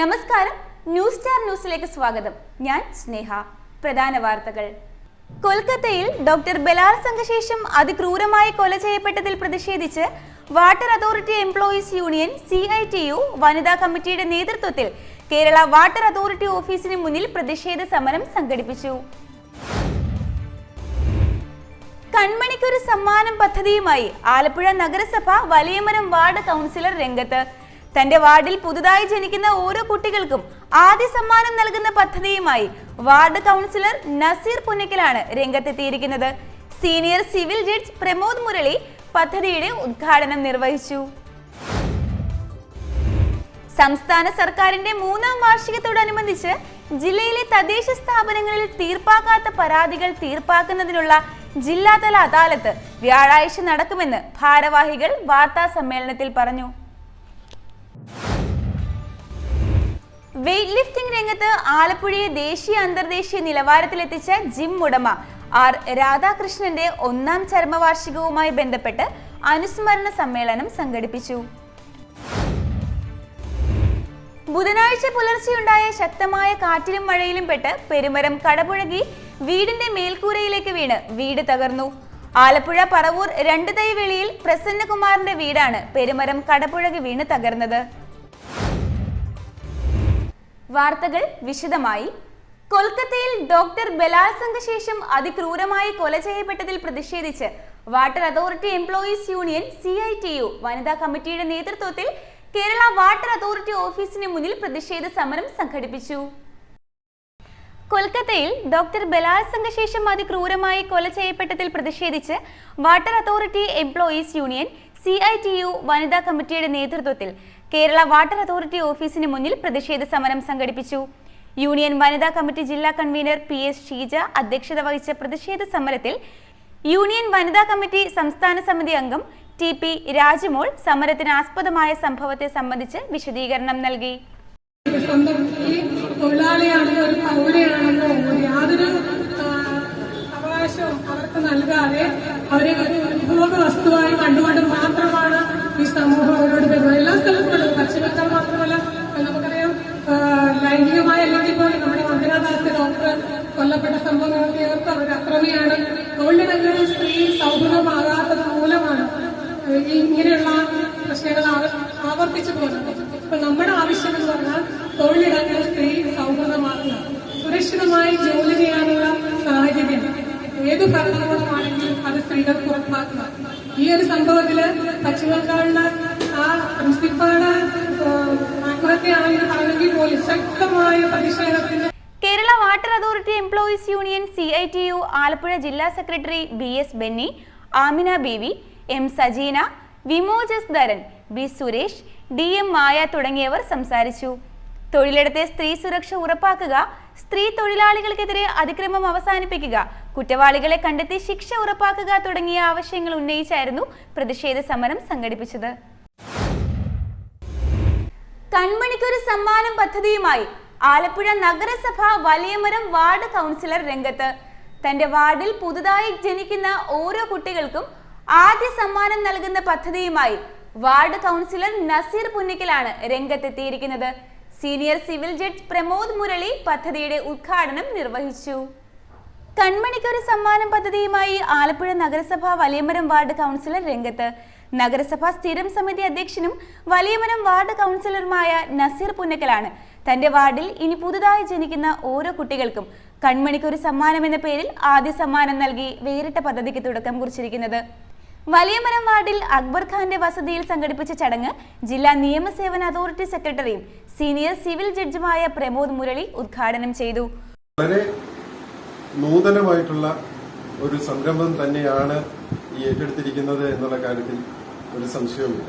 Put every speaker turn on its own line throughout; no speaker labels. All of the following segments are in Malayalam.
നമസ്കാരം, ന്യൂസ് സ്റ്റാർ ന്യൂസിലേക്ക് സ്വാഗതം. ഞാൻ സ്നേഹ. പ്രധാന വാർത്തകൾ. കൊൽക്കത്തയിൽ ഡോക്ടർ ബലാത്സംഗ ശേഷം അതിക്രൂരമായി കൊല ചെയ്യപ്പെട്ടതിൽ പ്രതിഷേധിച്ച് water authority employees union CITU വനിതാ കമ്മിറ്റിയുടെ നേതൃത്വത്തിൽ കേരള വാട്ടർ അതോറിറ്റി ഓഫീസിന് മുന്നിൽ പ്രതിഷേധ സമരം സംഘടിപ്പിച്ചു. കൺമണിക്കൊരു സമ്മാനം പദ്ധതിയുമായി ആലപ്പുഴ നഗരസഭ വലിയമരം വാർഡ് കൗൺസിലർ രംഗത്ത്. തന്റെ വാർഡിൽ പുതുതായി ജനിക്കുന്ന ഓരോ കുട്ടികൾക്കും ആദ്യ സമ്മാനം നൽകുന്ന പദ്ധതിയുമായി വാർഡ് കൗൺസിലർ നസീർ പുന്നക്കലാണ് രംഗത്തെത്തിയിരിക്കുന്നത്. Senior civil judge Pramod Murali പദ്ധതിയുടെ ഉദ്ഘാടനം നിർവഹിച്ചു. സംസ്ഥാന സർക്കാരിന്റെ 3ാം വാർഷികത്തോടനുബന്ധിച്ച് ജില്ലയിലെ തദ്ദേശ സ്ഥാപനങ്ങളിൽ തീർപ്പാക്കാത്ത പരാതികൾ തീർപ്പാക്കുന്നതിനുള്ള ജില്ലാതല അദാലത്ത് വ്യാഴാഴ്ച നടക്കുമെന്ന് ഭാരവാഹികൾ വാർത്താ സമ്മേളനത്തിൽ പറഞ്ഞു. വെയ്റ്റ് ലിഫ്റ്റിംഗ് രംഗത്ത് ആലപ്പുഴയെ ദേശീയ അന്തർദേശീയ നിലവാരത്തിലെത്തിച്ച ജിം ഉടമ R. രാധാകൃഷ്ണന്റെ 1ാം ചരമവാർഷികവുമായി ബന്ധപ്പെട്ട് അനുസ്മരണ സമ്മേളനം സംഘടിപ്പിച്ചു. ബുധനാഴ്ച പുലർച്ചെയുണ്ടായ ശക്തമായ കാറ്റിലും മഴയിലും പെട്ട് പെരുമരം കടപുഴകി വീടിന്റെ മേൽക്കൂരയിലേക്ക് വീണ് വീട് തകർന്നു. ആലപ്പുഴ പറവൂർ 2 തൈ വെളിയിൽ പ്രസന്നകുമാറിന്റെ വീടാണ് പെരുമരം കടപുഴകി വീണ് തകർന്നത്. വാർത്തകൾ വിശദമായി. കൊൽക്കത്തയിൽ ഡോക്ടർ ബലാത്സംഗ ശേഷം അതിക്രൂരമായി കൊല ചെയ്യപ്പെട്ടതിൽ പ്രതിഷേധിച്ച് water authority employees union CITU വനിതാ കമ്മിറ്റിയുടെ നേതൃത്വത്തിൽ കേരള വാട്ടർ അതോറിറ്റി ഓഫീസിന് മുന്നിൽ പ്രതിഷേധ സമരം സംഘടിപ്പിച്ചു. കൊൽക്കത്തയിൽ ഡോക്ടർ ബലാത്സംഗ ശേഷം അതിക്രൂരമായി കൊല ചെയ്യപ്പെട്ടതിൽ പ്രതിഷേധിച്ച് water authority employees union CITU വനിതാ കമ്മിറ്റിയുടെ നേതൃത്വത്തിൽ കേരള വാട്ടർ അതോറിറ്റി ഓഫീസിന് മുന്നിൽ പ്രതിഷേധ സമരം സംഘടിപ്പിച്ചു. യൂണിയൻ വനിതാ കമ്മിറ്റി ജില്ലാ കൺവീനർ PS ഷീജ അധ്യക്ഷത വഹിച്ച പ്രതിഷേധ സമരത്തിൽ യൂണിയൻ വനിതാ കമ്മിറ്റി സംസ്ഥാന സമിതി അംഗം TP രാജമോൾ സമരത്തിന് ആസ്പദമായ സംഭവത്തെ സംബന്ധിച്ച് വിശദീകരണം നൽകി.
അവർക്ക് നൽകാതെ അവരെ ഒരു ഉപഭോഗ വസ്തുവായി കണ്ടുകൊണ്ട് മാത്രമാണ് ഈ സമൂഹം അവരോട് തരുന്നത്. എല്ലാ സ്ഥലത്തും പശ്ചിമബംഗാൾ മാത്രമല്ല, നമുക്കറിയാം ലൈംഗികമായ അല്ലെങ്കിൽ പോലും നമ്മുടെ വന്ദനാദാസ് ഡോക്ടർ കൊല്ലപ്പെട്ട സംഭവങ്ങൾക്ക് അവർ അക്രമിയാണ്. തൊഴിലിടങ്ങളിൽ സ്ത്രീ സൗഹൃദമാകാത്തത് മൂലമാണ് ഇങ്ങനെയുള്ള പ്രശ്നങ്ങൾ ആവർത്തിച്ചു പോകുന്നത്. ഇപ്പൊ നമ്മുടെ ആവശ്യം എന്ന് പറഞ്ഞാൽ തൊഴിലിടങ്ങളിൽ സ്ത്രീ സൗഹൃദമാക്കുക, സുരക്ഷിതമായി ജോലി ചെയ്യാനുള്ള സാഹചര്യം ഏത് ഭരണകൂടമാണെങ്കിലും അത് സ്ത്രീകൾക്ക് ഉറപ്പാക്കുക. ഈ ഒരു സംഭവത്തില് പശ്ചിമബംഗാളിലെ ആ പ്രിൻസിപ്പാള് ആത്മഹത്യയാണെന്ന് പറഞ്ഞെങ്കിൽ പോലും ശക്തമായ പ്രതിഷേധത്തിന്
Kerala water authority employees union CITU Alappuzha ജില്ലാ secretary BS Benny, Amina Beevi, M Sajeena, വിമോജസ് ധരൻ, B സുരേഷ്, DM മായ തുടങ്ങിയവർ സംസാരിച്ചു. തൊഴിലിടത്തെ സ്ത്രീ സുരക്ഷ ഉറപ്പാക്കുക, സ്ത്രീ തൊഴിലാളികൾക്കെതിരെ അതിക്രമം അവസാനിപ്പിക്കുക, കുറ്റവാളികളെ കണ്ടെത്തി ശിക്ഷ ഉറപ്പാക്കുക തുടങ്ങിയ ആവശ്യങ്ങൾ ഉന്നയിച്ചായിരുന്നു പ്രതിഷേധ സമരം സംഘടിപ്പിച്ചത്. കൺമണിക്കൊരു സമ്മാനം പദ്ധതിയുമായി ആലപ്പുഴ നഗരസഭ വലിയമരം വാർഡ് കൗൺസിലർ രംഗത്ത്. തന്റെ വാർഡിൽ പുതുതായി ജനിക്കുന്ന ഓരോ കുട്ടികൾക്കും ആദ്യ സമ്മാനം നൽകുന്ന പദ്ധതിയുമായി വാർഡ് കൗൺസിലർ നസീർ പുന്നക്കലാണ് രംഗത്തെത്തിയിരിക്കുന്നത്. Senior civil judge Pramod Murali പദ്ധതിയുടെ ഉദ്ഘാടനം നിർവഹിച്ചു. കൺമണിക്കൊരു സമ്മാനം പദ്ധതിയുമായി ആലപ്പുഴ നഗരസഭ വലിയമരം വാർഡ് കൗൺസിലർ രംഗത്ത്. നഗരസഭ സ്ഥിരം സമിതി അധ്യക്ഷനും വലിയമരം വാർഡ് കൗൺസിലറുമായ നസീർ പുന്നക്കലാണ് തന്റെ വാർഡിൽ ഇനി പുതുതായി ജനിക്കുന്ന ഓരോ കുട്ടികൾക്കും കൺമണിക്കൊരു സമ്മാനം എന്ന പേരിൽ ആദ്യ സമ്മാനം നൽകി വേറിട്ട പദ്ധതിക്ക് തുടക്കം കുറിച്ചിരിക്കുന്നത്. വലിയമരം വാർഡിൽ അക്ബർ ഖാന്റെ വസതിയിൽ സംഘടിപ്പിച്ച ചടങ്ങ് ജില്ലാ നിയമസേവന അതോറിറ്റി സെക്രട്ടറിയും സീനിയർ സിവിൽ ജഡ്ജുമായ പ്രമോദ് മുരളി ഉദ്ഘാടനം ചെയ്തു.
വളരെ നൂതനമായിട്ടുള്ള ഒരു സംരംഭം തന്നെയാണ് ഈ ഏറ്റെടുത്തിരിക്കുന്നത് എന്നുള്ള കാര്യത്തിൽ ഒരു സംശയവുമില്ല.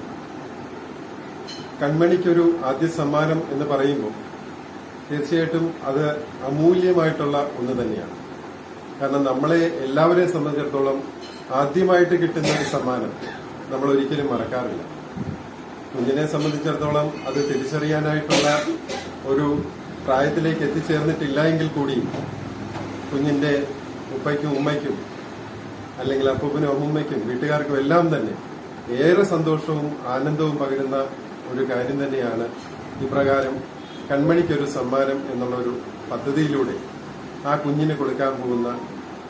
കൺമണിക്കൊരു ആദ്യ സമ്മാനം എന്ന് പറയുമ്പോൾ തീർച്ചയായിട്ടും അത് അമൂല്യമായിട്ടുള്ള ഒന്ന് തന്നെയാണ്. കാരണം നമ്മളെ എല്ലാവരെയും സംബന്ധിച്ചിടത്തോളം ആദ്യമായിട്ട് കിട്ടുന്ന ഒരു സമ്മാനം നമ്മൾ ഒരിക്കലും മറക്കാറില്ല. കുഞ്ഞിനെ സംബന്ധിച്ചിടത്തോളം അത് തിരിച്ചറിയാനായിട്ടുള്ള ഒരു പ്രായത്തിലേക്ക് എത്തിച്ചേർന്നിട്ടില്ല എങ്കിൽ കൂടി കുഞ്ഞിന്റെ ഉപ്പയ്ക്കും ഉമ്മയ്ക്കും അല്ലെങ്കിൽ അപ്പൂപ്പനും അമ്മൂമ്മയ്ക്കും വീട്ടുകാർക്കും എല്ലാം തന്നെ ഏറെ സന്തോഷവും ആനന്ദവും പകരുന്ന ഒരു കാര്യം തന്നെയാണ് ഇപ്രകാരം കൺമണിക്കൊരു സമ്മാനം എന്നുള്ള ഒരു പദ്ധതിയിലൂടെ ആ കുഞ്ഞിന് കൊടുക്കാൻ പോകുന്ന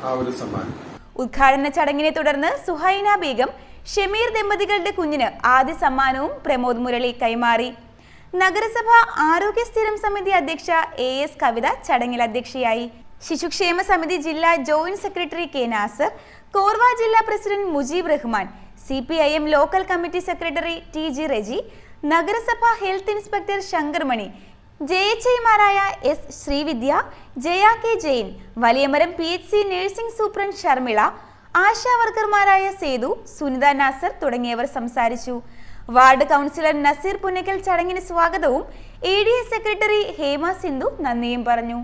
ആ ഒരു സമ്മാനം.
ഉദ്ഘാടന ചടങ്ങിനെ തുടർന്ന് സുഹൈന ബീഗം ഷമീർ ദമ്പതികളുടെ കുഞ്ഞിന് ആദ്യ സമ്മാനവും പ്രമോദ് മുരളി കൈമാറി. നഗരസഭ ആരോഗ്യ സ്ഥിരം സമിതി അധ്യക്ഷ AS കവിത ചടങ്ങിൽ അധ്യക്ഷയായി. ശിശുക്ഷേമ സമിതി ജില്ലാ ജോയിന്റ് സെക്രട്ടറി K നാസർ, കോർവ ജില്ലാ president Mujeeb Rahman, CPIM local committee secretary TG Reji, നഗരസഭ ഹെൽത്ത് ഇൻസ്പെക്ടർ ശങ്കർമണി, JHIമാരായ S Sreevidya, Jaya K Jain, Valiyamaram PHC nursing superintendent Sharmila, Asha വർക്കർമാരായ സേതു, സുനിത നാസർ തുടങ്ങിയവർ സംസാരിച്ചു. വാർഡ് കൗൺസിലർ നസീർ പുന്നക്കൽ ചടങ്ങിന് സ്വാഗതവും ADA സെക്രട്ടറി ഹേമ സിന്ധു നന്ദിയും പറഞ്ഞു.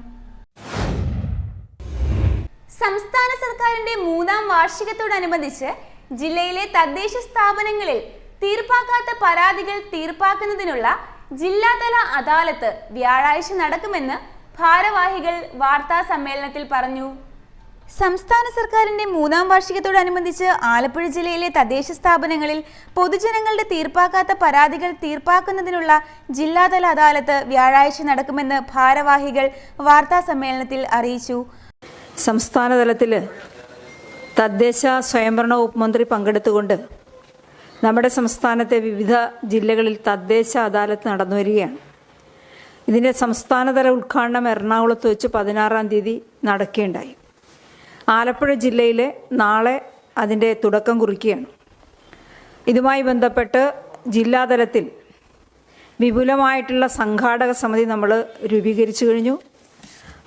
സംസ്ഥാന സർക്കാരിന്റെ 3ാം വാർഷികത്തോടനുബന്ധിച്ച് ജില്ലയിലെ തദ്ദേശ സ്ഥാപനങ്ങളിൽ തീർപ്പാക്കാത്ത പരാതികൾ തീർപ്പാക്കുന്നതിനുള്ള ജില്ലാതല അദാലത്ത് വ്യാഴാഴ്ച നടക്കുമെന്ന് ഭാരവാഹികൾ വാർത്താ സമ്മേളനത്തിൽ പറഞ്ഞു. സംസ്ഥാന സർക്കാരിന്റെ 3ാം വാർഷികത്തോടനുബന്ധിച്ച് ആലപ്പുഴ ജില്ലയിലെ തദ്ദേശ സ്ഥാപനങ്ങളിൽ പൊതുജനങ്ങളുടെ തീർപ്പാക്കാത്ത പരാതികൾ തീർപ്പാക്കുന്നതിനുള്ള ജില്ലാതല അദാലത്ത് വ്യാഴാഴ്ച നടക്കുമെന്ന് ഭാരവാഹികൾ വാർത്താ സമ്മേളനത്തിൽ അറിയിച്ചു.
സംസ്ഥാന തലത്തിൽ തദ്ദേശ സ്വയംഭരണ വകുപ്പ് മന്ത്രി പങ്കെടുത്തുകൊണ്ട് നമ്മുടെ സംസ്ഥാനത്തെ വിവിധ ജില്ലകളിൽ തദ്ദേശ അദാലത്ത് നടന്നു വരികയാണ്. ഇതിൻ്റെ സംസ്ഥാനതല ഉദ്ഘാടനം എറണാകുളത്ത് വെച്ച് 16-ാം തീയതി നടക്കുകയുണ്ടായി. ആലപ്പുഴ ജില്ലയിൽ നാളെ അതിൻ്റെ തുടക്കം കുറിക്കുകയാണ്. ഇതുമായി ബന്ധപ്പെട്ട് ജില്ലാതലത്തിൽ വിപുലമായിട്ടുള്ള സംഘാടക സമിതി നമ്മൾ രൂപീകരിച്ചു കഴിഞ്ഞു.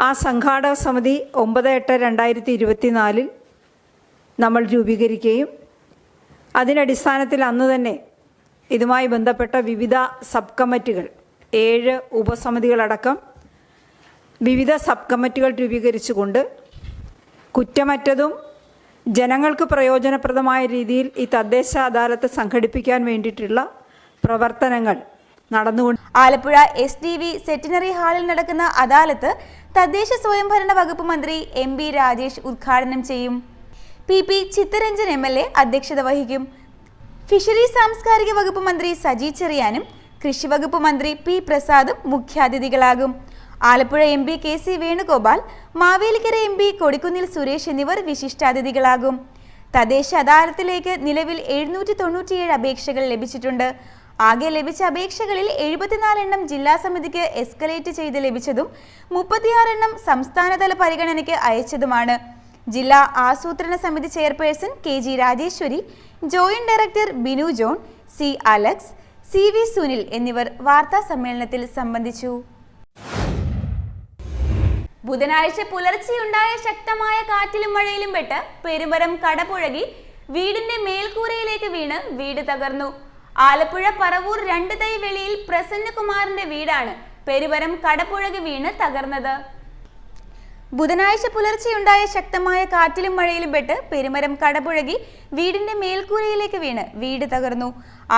ആ സംഘാടക സമിതി 9/8/2024 നമ്മൾ രൂപീകരിക്കുകയും അതിനടിസ്ഥാനത്തിൽ അന്ന് തന്നെ ഇതുമായി ബന്ധപ്പെട്ട വിവിധ സബ് കമ്മിറ്റികൾ 7 ഉപസമിതികളടക്കം വിവിധ സബ് കമ്മിറ്റികൾ രൂപീകരിച്ചുകൊണ്ട് കുറ്റമറ്റതും ജനങ്ങൾക്ക് പ്രയോജനപ്രദമായ രീതിയിൽ ഈ തദ്ദേശ അദാലത്ത് സംഘടിപ്പിക്കാൻ വേണ്ടിയിട്ടുള്ള പ്രവർത്തനങ്ങൾ നടന്നുകൊണ്ട്
ആലപ്പുഴ SDV സെറ്റിനറി ഹാളിൽ നടക്കുന്ന അദാലത്ത് തദ്ദേശ സ്വയംഭരണ വകുപ്പ് മന്ത്രി MB രാജേഷ് ഉദ്ഘാടനം ചെയ്യും. PP ചിത്തരഞ്ജൻ MLA അധ്യക്ഷത വഹിക്കും. ഫിഷറീസ് സാംസ്കാരിക വകുപ്പ് മന്ത്രി സജി ചെറിയാനും കൃഷി വകുപ്പ് മന്ത്രി P പ്രസാദും മുഖ്യാതിഥികളാകും. Alappuzha MP KC Venugopal, Mavelikkara MP Kodikunnil Suresh എന്നിവർ വിശിഷ്ടാതിഥികളാകും. തദ്ദേശ അദാലത്തിലേക്ക് നിലവിൽ 797 അപേക്ഷകൾ ലഭിച്ചിട്ടുണ്ട്. ആകെ ലഭിച്ച അപേക്ഷകളിൽ 74 എണ്ണം ജില്ലാ സമിതിക്ക് എസ്കലേറ്റ് ചെയ്ത് ലഭിച്ചതും 36 എണ്ണം സംസ്ഥാനതല പരിഗണനയ്ക്ക് അയച്ചതുമാണ്. ജില്ലാ ആസൂത്രണ സമിതി chairperson KG Rajeshwari, joint director Binu John, C Alex, CV Sunil എന്നിവർ വാർത്താ സമ്മേളനത്തിൽ സംബന്ധിച്ചു. ബുധനാഴ്ച പുലർച്ചെയുണ്ടായ ശക്തമായ കാറ്റിലും മഴയിലും പെട്ട് പെരുമരം കടപുഴകി വീടിന്റെ മേൽക്കൂരയിലേക്ക് വീണ് വീട് തകർന്നു. ആലപ്പുഴ പറവൂർ 2 തൈ വെളിയിൽ പ്രസന്നകുമാറിന്റെ വീടാണ് പെരുമരം കടപുഴകി വീണ് തകർന്നത്. ബുധനാഴ്ച പുലർച്ചെയുണ്ടായ ശക്തമായ കാറ്റിലും മഴയിലും പെട്ട് പെരുമരം കടപുഴകി വീടിന്റെ മേൽക്കൂരയിലേക്ക് വീണ് വീട് തകർന്നു.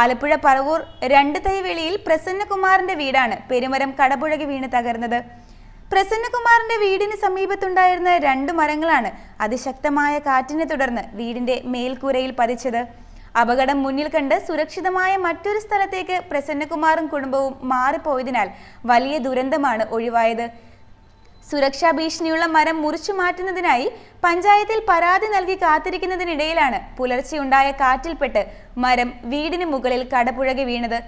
ആലപ്പുഴ പറവൂർ 2 തൈ വെളിയിൽ പ്രസന്നകുമാറിന്റെ വീടാണ് പെരുമരം കടപുഴകി വീണ് തകർന്നത്. പ്രസന്നകുമാറിന്റെ വീടിന് സമീപത്തുണ്ടായിരുന്ന 2 മരങ്ങളാണ് അതിശക്തമായ കാറ്റിനെ തുടർന്ന് വീടിന്റെ മേൽക്കൂരയിൽ പതിച്ചത്. അപകടം മുന്നിൽ കണ്ട് സുരക്ഷിതമായ മറ്റൊരു സ്ഥലത്തേക്ക് പ്രസന്നകുമാറും കുടുംബവും മാറിപ്പോയതിനാൽ വലിയ ദുരന്തമാണ് ഒഴിവായത്. സുരക്ഷാ ഭീഷണിയുള്ള മരം മുറിച്ചു മാറ്റുന്നതിനായി പഞ്ചായത്തിൽ പരാതി നൽകി കാത്തിരിക്കുന്നതിനിടയിലാണ് പുലർച്ചെയുണ്ടായ കാറ്റിൽപ്പെട്ട് മരം വീടിന് മുകളിൽ കടപുഴകി വീണത്.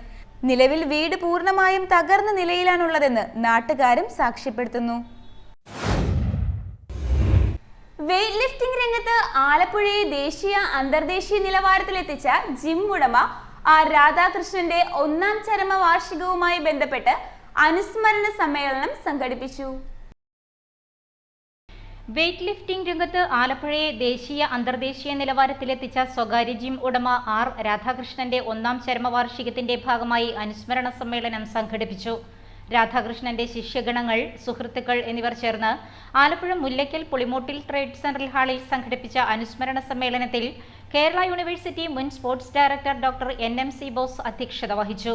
നിലവിൽ വീട് പൂർണ്ണമായും തകർന്ന നിലയിലാണുള്ളതെന്ന് നാട്ടുകാരും സാക്ഷ്യപ്പെടുത്തുന്നു. വെയ്റ്റ് ലിഫ്റ്റിംഗ് രംഗത്ത് ആലപ്പുഴയെ ദേശീയ അന്തർദേശീയ നിലവാരത്തിലെത്തിച്ച ജിം ഉടമ R രാധാകൃഷ്ണന്റെ 1ാം ചരമവാർഷികവുമായി ബന്ധപ്പെട്ട് അനുസ്മരണ സമ്മേളനം സംഘടിപ്പിച്ചു.
വെയ്റ്റ് ലിഫ്റ്റിംഗ് രംഗത്ത് ആലപ്പുഴയെ ദേശീയ അന്തർദേശീയ നിലവാരത്തിലെത്തിച്ച സ്വകാര്യ ജിം ഉടമ R രാധാകൃഷ്ണന്റെ 1ാം ചരമവാർഷികത്തിന്റെ ഭാഗമായി അനുസ്മരണ സമ്മേളനം സംഘടിപ്പിച്ചു. രാധാകൃഷ്ണന്റെ ശിഷ്യഗണങ്ങൾ, സുഹൃത്തുക്കൾ എന്നിവർ ചേർന്ന് ആലപ്പുഴ മുല്ലയ്ക്കൽ പുളിമൂട്ടിൽ ട്രേഡ് സെൻട്രൽ ഹാളിൽ സംഘടിപ്പിച്ച അനുസ്മരണ സമ്മേളനത്തിൽ കേരള യൂണിവേഴ്സിറ്റി മുൻ sports director doctor NMC boss അധ്യക്ഷത വഹിച്ചു.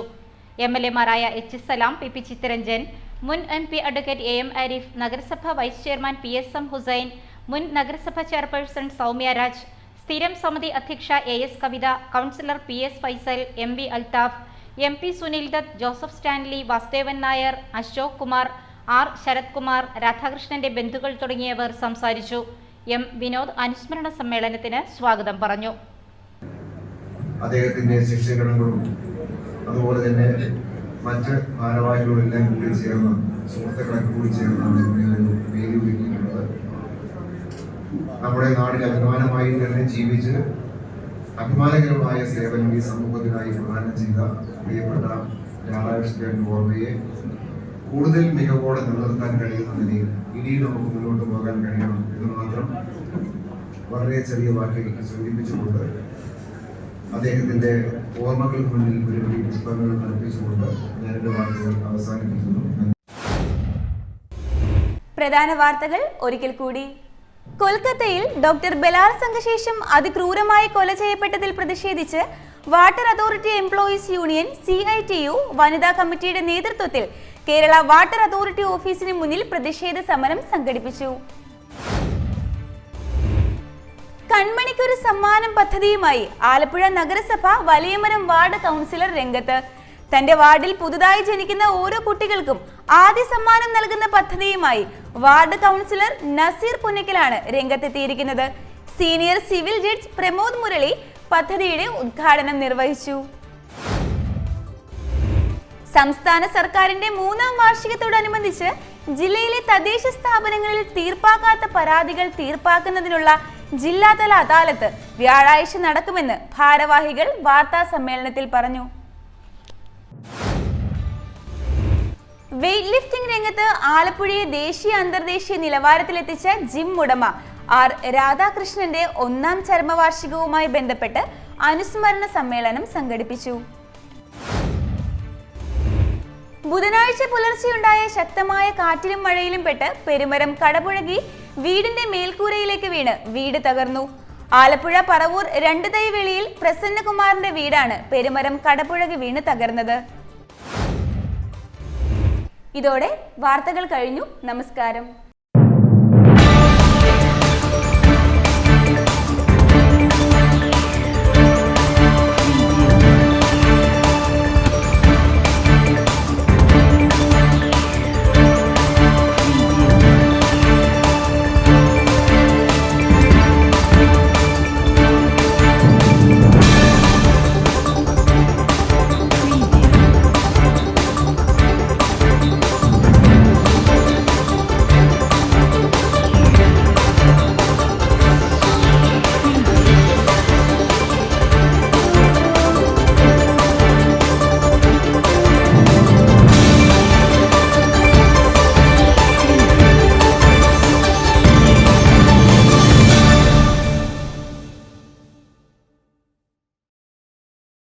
MLAമാരായ H സലാം, PP ചിത്തരഞ്ജൻ, മുൻ MP അഡ്വക്കേറ്റ് AM ആരിഫ്, നഗരസഭ വൈസ് ചെയർമാൻ PSM ഹുസൈൻ, മുൻ നഗരസഭ ചെയർപേഴ്സൺ സൗമ്യ രാജ്, സ്ഥിരം സമിതി അധ്യക്ഷ AS Kavitha, councillor PS Faisal, MB Althaf, MP Sunil Dutt, Joseph Stanley, Vasudevan Nair, Ashok Kumar, R Sarath Kumar, രാധാകൃഷ്ണന്റെ ബന്ധുക്കൾ തുടങ്ങിയവർ സംസാരിച്ചു. M വിനോദ് അനുസ്മരണ സമ്മേളനത്തിന് സ്വാഗതം പറഞ്ഞു.
അദ്ദേഹത്തിന്റെ ശിഷ്യഗണങ്ങളും അതുപോലെ തന്നെ മറ്റ് ഭാരവാഹികളും എല്ലാം കൂടി ചേർന്ന്, സുഹൃത്തുക്കളൊക്കെ കൂടി ചേർന്നാണ് ഒരു വേദി ഒരുക്കിയിട്ടുള്ളത്. നമ്മുടെ നാടിൽ അഭിമാനമായി തന്നെ ജീവിച്ച് അഭിമാനകരമായ സേവനം ഈ സമൂഹത്തിനായി പ്രദാനം ചെയ്ത പ്രിയപ്പെട്ട രാധാകൃഷ്ണൻ ഓർമ്മയെ കൂടുതൽ മികവോടെ നിലനിർത്താൻ കഴിയുന്ന നിലയിൽ ഇനിയും നമുക്ക് മുന്നോട്ട് പോകാൻ കഴിയണം എന്ന് മാത്രം വളരെ ചെറിയ വാക്കിൽ സൂചിപ്പിച്ചുകൊണ്ട് അദ്ദേഹത്തിന്റെ ഓർമ്മകൾക്ക് മുന്നിൽ ഒരു പുഷ്പങ്ങൾ അർപ്പിച്ചുകൊണ്ട് ഞാൻ എന്റെ വാക്കുകൾ അവസാനിപ്പിക്കുന്നു.
പ്രധാന വാർത്തകൾ ഒരിക്കൽ കൂടി. കൊൽക്കത്തയിൽ ഡോക്ടർ ബലാത്സംഗ ശേഷം അതിക്രൂരമായി കൊല ചെയ്യപ്പെട്ടതിൽ പ്രതിഷേധിച്ച് water authority employees union CITU വനിതാ കമ്മിറ്റിയുടെ നേതൃത്വത്തിൽ കേരള വാട്ടർ അതോറിറ്റി ഓഫീസിന് മുന്നിൽ പ്രതിഷേധ സമരം സംഘടിപ്പിച്ചു. കൺമണിക്കൊരു സമ്മാനം പദ്ധതിയുമായി ആലപ്പുഴ നഗരസഭ വലിയമരം വാർഡ് കൗൺസിലർ രംഗത്ത്. തന്റെ വാർഡിൽ പുതുതായി ജനിക്കുന്ന ഓരോ കുട്ടികൾക്കും ആദ്യ സമ്മാനം നൽകുന്ന പദ്ധതിയുമായി വാർഡ് കൗൺസിലർ നസീർ പുന്നക്കലാണ് രംഗത്തെത്തിയിരിക്കുന്നത്. Senior civil judge Pramod Murali പദ്ധതിയുടെ ഉദ്ഘാടനം നിർവഹിച്ചു. സംസ്ഥാന സർക്കാരിന്റെ 3ാം വാർഷികത്തോടനുബന്ധിച്ച് ജില്ലയിലെ തദ്ദേശ സ്ഥാപനങ്ങളിൽ തീർപ്പാക്കാത്ത പരാതികൾ തീർപ്പാക്കുന്നതിനുള്ള ജില്ലാതല അദാലത്ത് വ്യാഴാഴ്ച നടക്കുമെന്ന് ഭാരവാഹികൾ വാർത്താ സമ്മേളനത്തിൽ പറഞ്ഞു. വെയ്റ്റ് ലിഫ്റ്റിംഗ് രംഗത്ത് ആലപ്പുഴയെ ദേശീയ അന്തർദേശീയ നിലവാരത്തിലെത്തിച്ച ജിം ഉടമ R രാധാകൃഷ്ണന്റെ 1ാം ചരമവാർഷികവുമായി ബന്ധപ്പെട്ട് അനുസ്മരണ സമ്മേളനം സംഘടിപ്പിച്ചു. ബുധനാഴ്ച പുലർച്ചെയുണ്ടായ ശക്തമായ കാറ്റിലും മഴയിലും പെട്ട് പെരുമരം കടപുഴകി വീടിന്റെ മേൽക്കൂരയിലേക്ക് വീണ് വീട് തകർന്നു. ആലപ്പുഴ പറവൂർ 2 തൈ വെളിയിൽ പ്രസന്നകുമാറിന്റെ വീടാണ് പെരുമരം കടപുഴകി വീണ് തകർന്നത്. ഇതോടെ വാർത്തകൾ കഴിഞ്ഞു. നമസ്കാരം.